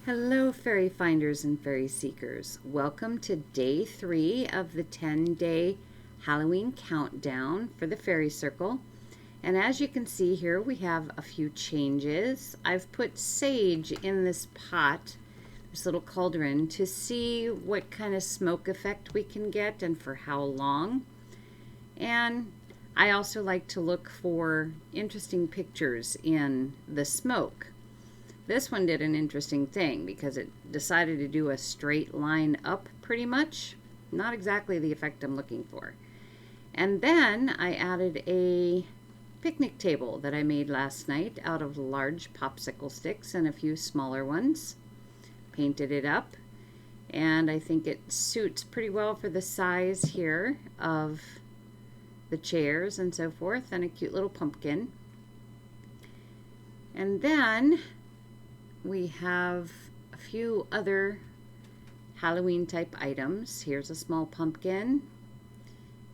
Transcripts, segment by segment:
Hello, fairy finders and fairy seekers. Welcome to day 3 of the 10-day Halloween countdown for the Faerie Circle. And as you can see here, we have a few changes. I've put sage in this pot, this little cauldron, to see what kind of smoke effect we can get and for how long. And I also like to look for interesting pictures in the smoke. This one did an interesting thing because it decided to do a straight line up pretty much. Not exactly the effect I'm looking for. And then I added a picnic table that I made last night out of large popsicle sticks and a few smaller ones. Painted it up, and I think it suits pretty well for the size here of the chairs and so forth, and a cute little pumpkin. And then we have a few other Halloween type items. Here's a small pumpkin,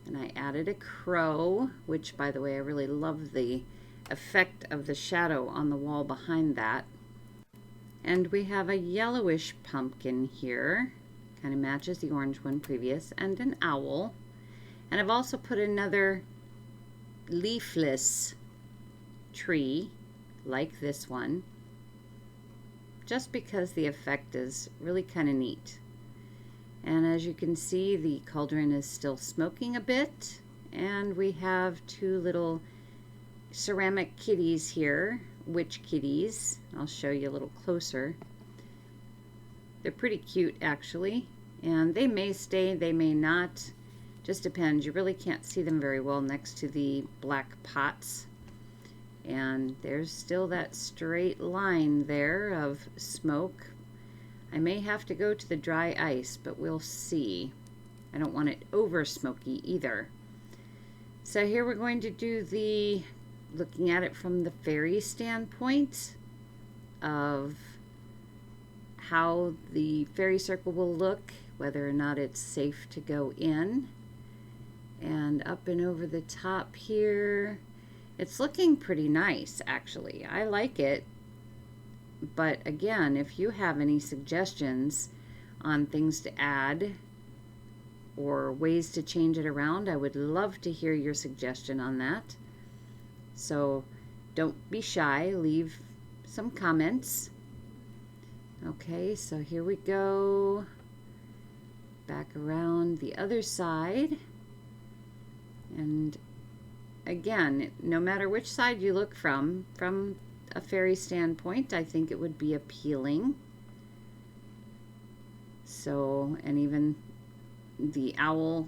and I added a crow, which, by the way, I really love the effect of the shadow on the wall behind that. And we have a yellowish pumpkin here, kind of matches the orange one previous, and an owl. And I've also put another leafless tree like this one, just because the effect is really kind of neat. And as you can see, the cauldron is still smoking a bit, and we have two little ceramic kitties here, witch kitties. I'll show you a little closer. They're pretty cute actually, and they may stay, they may not, just depends. You really can't see them very well next to the black pots. And there's still that straight line there of smoke. I may have to go to the dry ice, but we'll see. I don't want it over smoky either. So here we're going to do the, looking at it from the fairy standpoint of how the fairy circle will look, whether or not it's safe to go in. And up and over the top here, it's looking pretty nice, actually. I like it. But again, if you have any suggestions on things to add or ways to change it around, I would love to hear your suggestion on that. So don't be shy, leave some comments. Okay, so here we go. Back around the other side. And again, no matter which side you look from a fairy standpoint, I think it would be appealing. So, and even the owl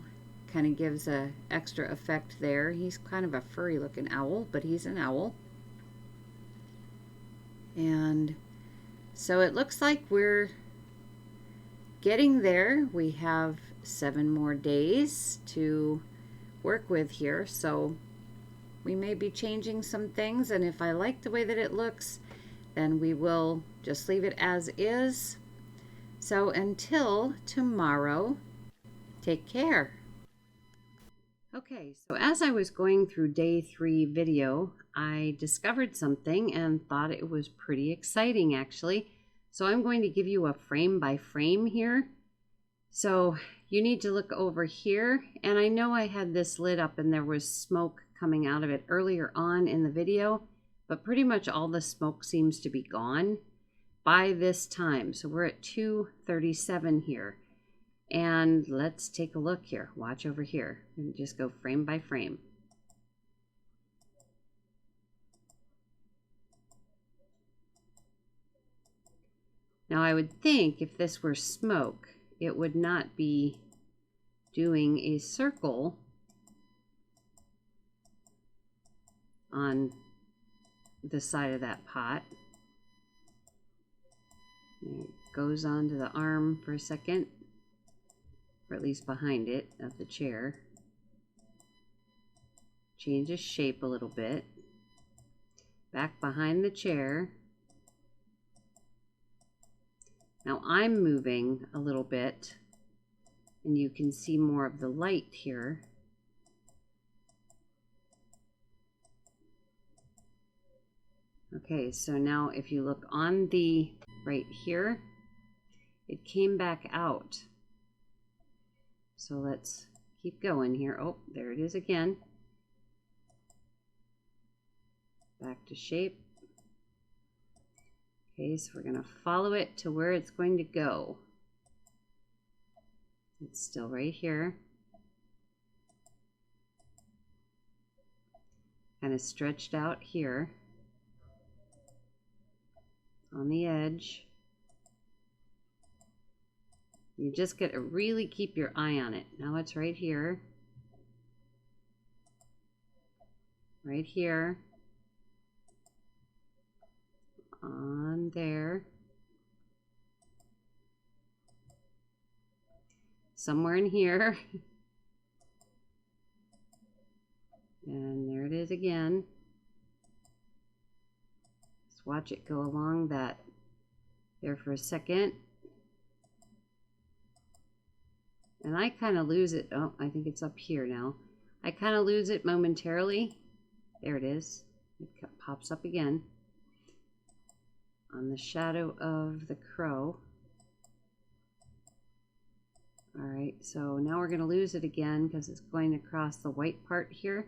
kind of gives a extra effect there. He's kind of a furry looking owl, but he's an owl. And so it looks like we're getting there. We have 7 more days to work with here, so we may be changing some things, and if I like the way that it looks, then we will just leave it as is. So until tomorrow, take care. Okay, so as I was going through day 3 video, I discovered something and thought it was pretty exciting actually. So I'm going to give you a frame by frame here. So you need to look over here, and I know I had this lid up and there was smoke coming out of it earlier on in the video, but pretty much all the smoke seems to be gone by this time. So we're at 2:37 here, and let's take a look here. Watch over here and just go frame by frame. Now I would think if this were smoke, it would not be doing a circle on the side of that pot. And it goes onto the arm for a second, or at least behind it of the chair. Changes shape a little bit. Back behind the chair. Now I'm moving a little bit, and you can see more of the light here. Okay, so now if you look on the right here, it came back out. So let's keep going here. Oh, there it is again. Back to shape. Okay, so we're going to follow it to where it's going to go. It's still right here. Kind of stretched out here on the edge. You just got to really keep your eye on it. Now it's right here. Right here. On there. Somewhere in here. And there it is again. Just watch it go along that there for a second. And I kind of lose it. Oh, I think it's up here now. I kind of lose it momentarily. There it is. It pops up again on the shadow of the crow. All right, so now we're going to lose it again because it's going across the white part here.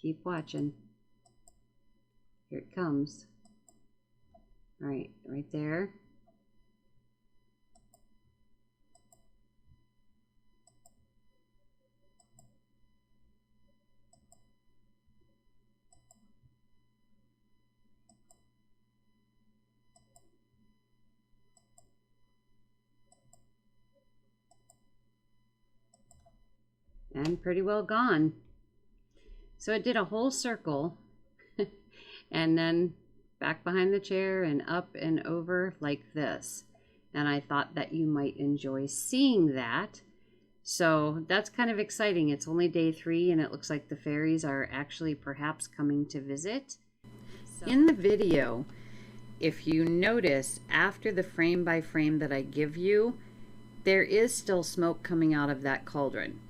Keep watching. Here it comes. All right, right there. And pretty well gone. So it did a whole circle and then back behind the chair and up and over like this. And I thought that you might enjoy seeing that. So that's kind of exciting. It's only day 3 and it looks like the fairies are actually perhaps coming to visit. In the video, if you notice, after the frame by frame that I give you, there is still smoke coming out of that cauldron.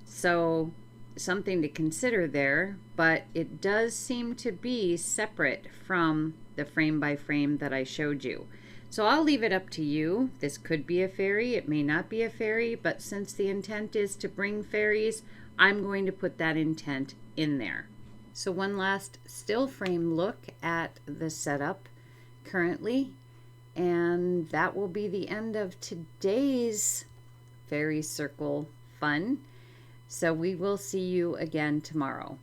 So something to consider there, but it does seem to be separate from the frame by frame that I showed you. So I'll leave it up to you. This could be a fairy, it may not be a fairy, but since the intent is to bring fairies, I'm going to put that intent in there. So one last still frame look at the setup currently, and that will be the end of today's Faerie Circle fun. So we will see you again tomorrow.